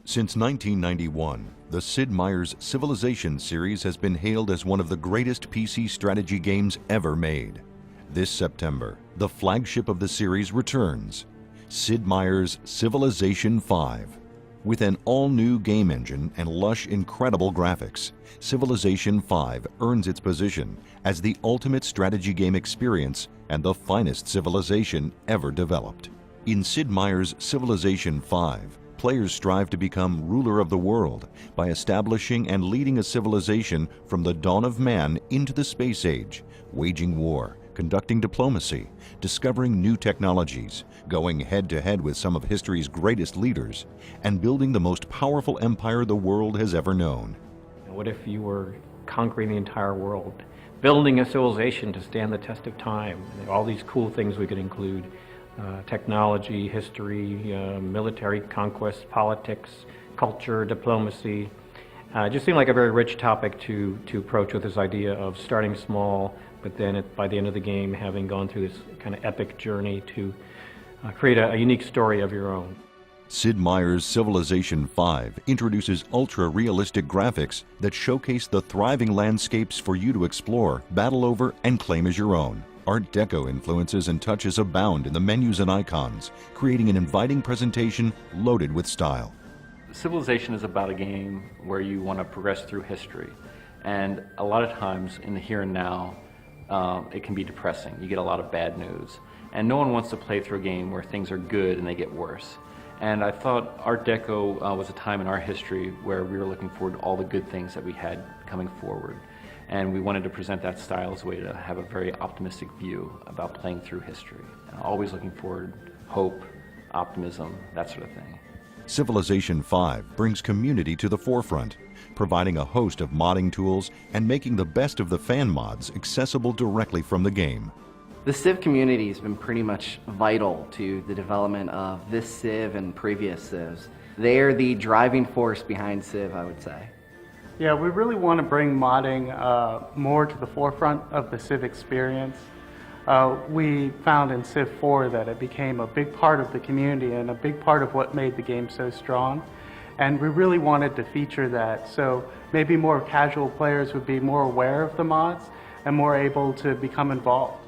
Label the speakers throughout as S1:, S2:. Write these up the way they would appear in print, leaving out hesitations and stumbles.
S1: Since 1991, the Sid Meier's Civilization series has been hailed as one of the greatest PC strategy games ever made. This September, the flagship of the series returns, Sid Meier's Civilization V. With an all-new game engine and lush, incredible graphics, Civilization V earns its position as the ultimate strategy game experience and the finest civilization ever developed. In Sid Meier's Civilization V, players strive to become ruler of the world by establishing and leading a civilization from the dawn of man into the space age, waging war, conducting diplomacy, discovering new technologies, going head-to-head with some of history's greatest leaders, and building the most powerful empire the world has ever known.
S2: What if you were conquering the entire world, building a civilization to stand the test of time? All these cool things we could include. Technology, history, military conquest, politics, culture, diplomacy. It just seemed like a very rich topic to approach with this idea of starting small, but then by the end of the game having gone through this kind of epic journey to create a unique story of your own.
S1: Sid Meier's Civilization V introduces ultra-realistic graphics that showcase the thriving landscapes for you to explore, battle over, and claim as your own. Art Deco influences and touches abound in the menus and icons, creating an inviting presentation loaded with style.
S3: Civilization is about a game where you want to progress through history, and a lot of times in the here and now it can be depressing. You get a lot of bad news, and no one wants to play through a game where things are good and they get worse. And I thought Art Deco was a time in our history where we were looking forward to all the good things that we had coming forward. And we wanted to present that style as a way to have a very optimistic view about playing through history. Always looking forward, hope, optimism, that sort of thing.
S1: Civilization V brings community to the forefront, providing a host of modding tools and making the best of the fan mods accessible directly from the game.
S4: The Civ community has been pretty much vital to the development of this Civ and previous Civs. They are the driving force behind Civ, I would say.
S5: Yeah, we really want to bring modding more to the forefront of the Civ experience. We found in Civ 4 that it became a big part of the community and a big part of what made the game so strong. And we really wanted to feature that, so maybe more casual players would be more aware of the mods and more able to become involved.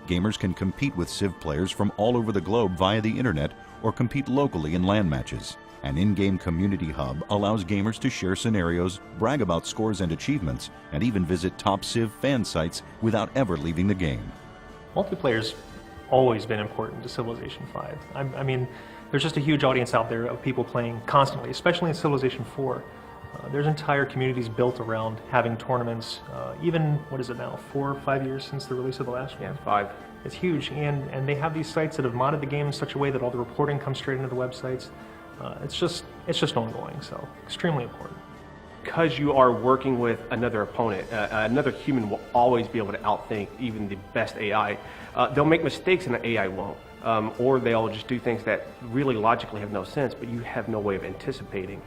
S1: Gamers can compete with Civ players from all over the globe via the internet or compete locally in LAN matches. An in-game community hub allows gamers to share scenarios, brag about scores and achievements, and even visit top Civ fan sites without ever leaving the game.
S6: Multiplayer's always been important to Civilization V. I mean, there's just a huge audience out there of people playing constantly, especially in Civilization IV. There's entire communities built around having tournaments, even, what is it now, 4 or 5 years since the release of the last one?
S2: Yeah, 5.
S6: It's huge, and they have these sites that have modded the game in such a way that all the reporting comes straight into the websites. It's just ongoing, so extremely important.
S7: Because you are working with another opponent, another human will always be able to outthink even the best AI. They'll make mistakes and the AI won't. Or they'll just do things that really logically have no sense, but you have no way of anticipating.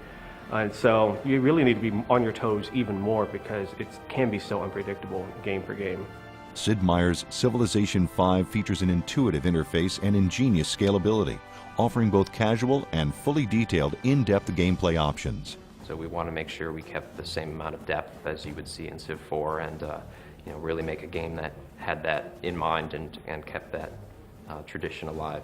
S7: And so you really need to be on your toes even more because it can be so unpredictable game for game.
S1: Sid Meier's Civilization V features an intuitive interface and ingenious scalability, offering both casual and fully detailed in-depth gameplay options.
S8: So we want to make sure we kept the same amount of depth as you would see in Civ 4 and really make a game that had that in mind and kept that tradition alive.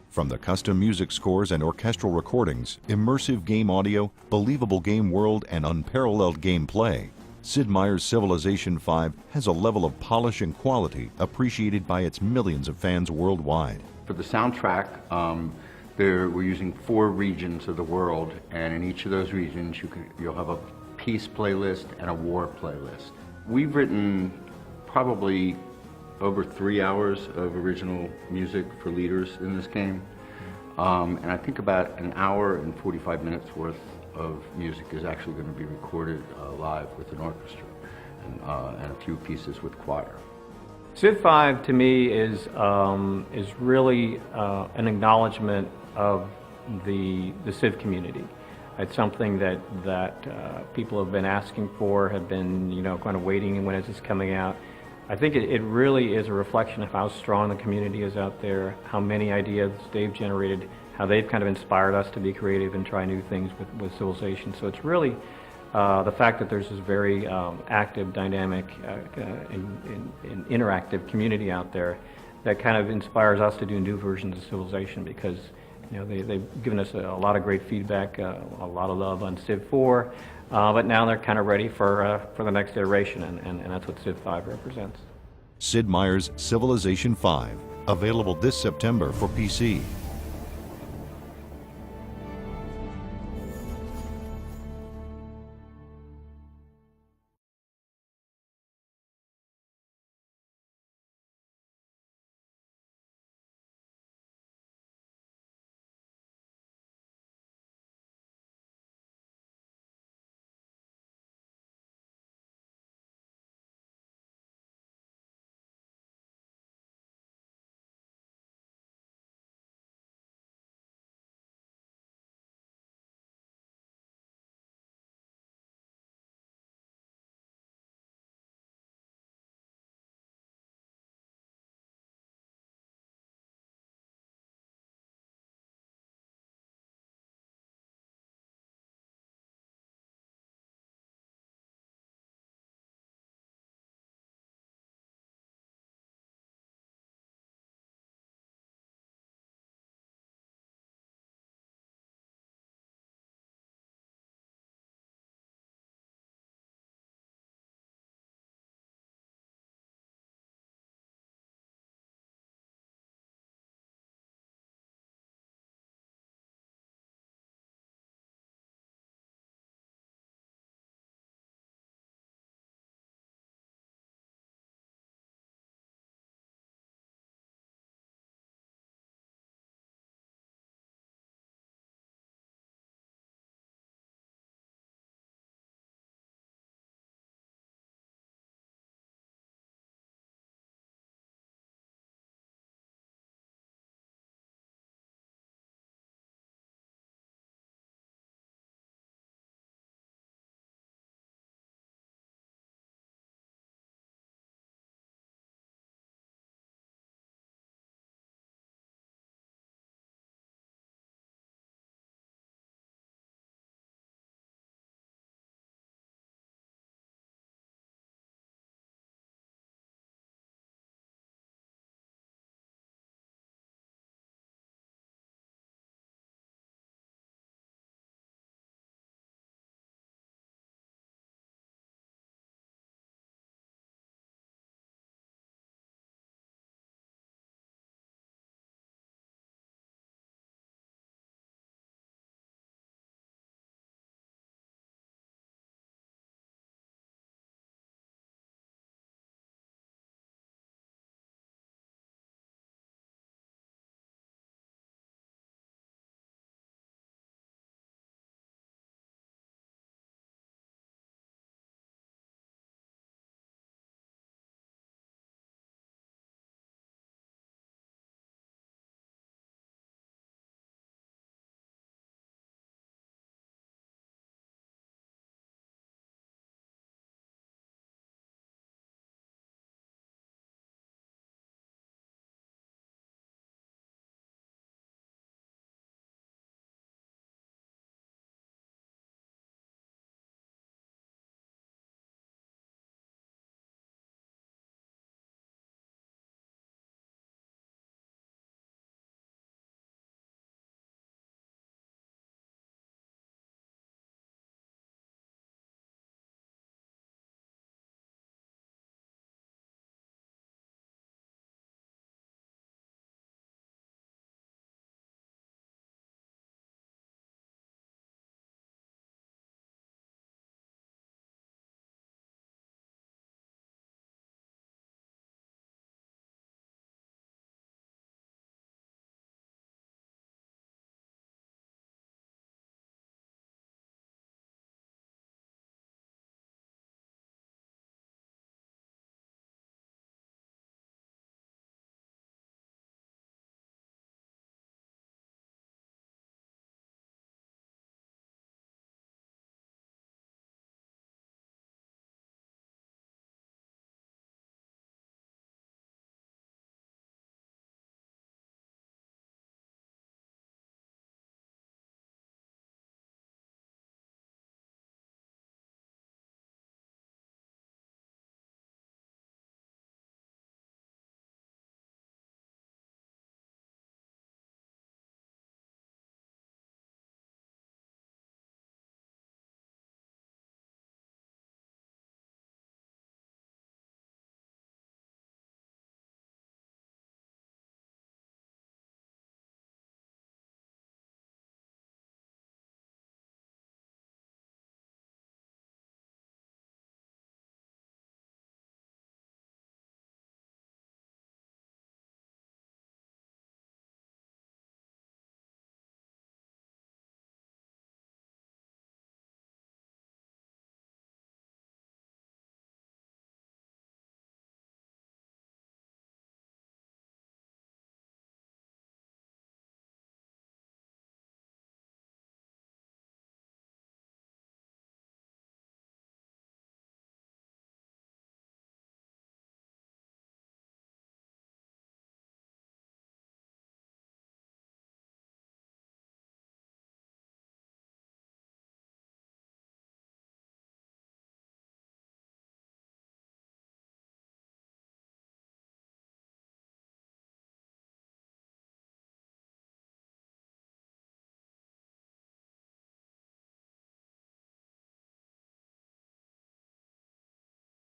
S1: From the custom music scores and orchestral recordings, immersive game audio, believable game world, and unparalleled gameplay, Sid Meier's Civilization V has a level of polish and quality appreciated by its millions of fans worldwide.
S9: For the soundtrack, we're using 4 regions of the world, and in each of those regions you'll have a peace playlist and a war playlist. We've written probably over 3 hours of original music for leaders in this game, and I think about an hour and 45 minutes worth of music is actually going to be recorded live with an orchestra and a few pieces with choir.
S2: Civ 5 to me is really an acknowledgement of the Civ community. It's something that people have been asking for, have been kind of waiting, when is this coming out. I think it really is a reflection of how strong the community is out there, how many ideas they've generated, how they've kind of inspired us to be creative and try new things with Civilization. So it's really the fact that there's this very active, dynamic, and interactive community out there that kind of inspires us to do new versions of Civilization, because they've given us a lot of great feedback, a lot of love on Civ 4, but now they're kind of ready for the next iteration, and that's what Civ 5 represents.
S1: Sid Meier's Civilization V, available this September for PC.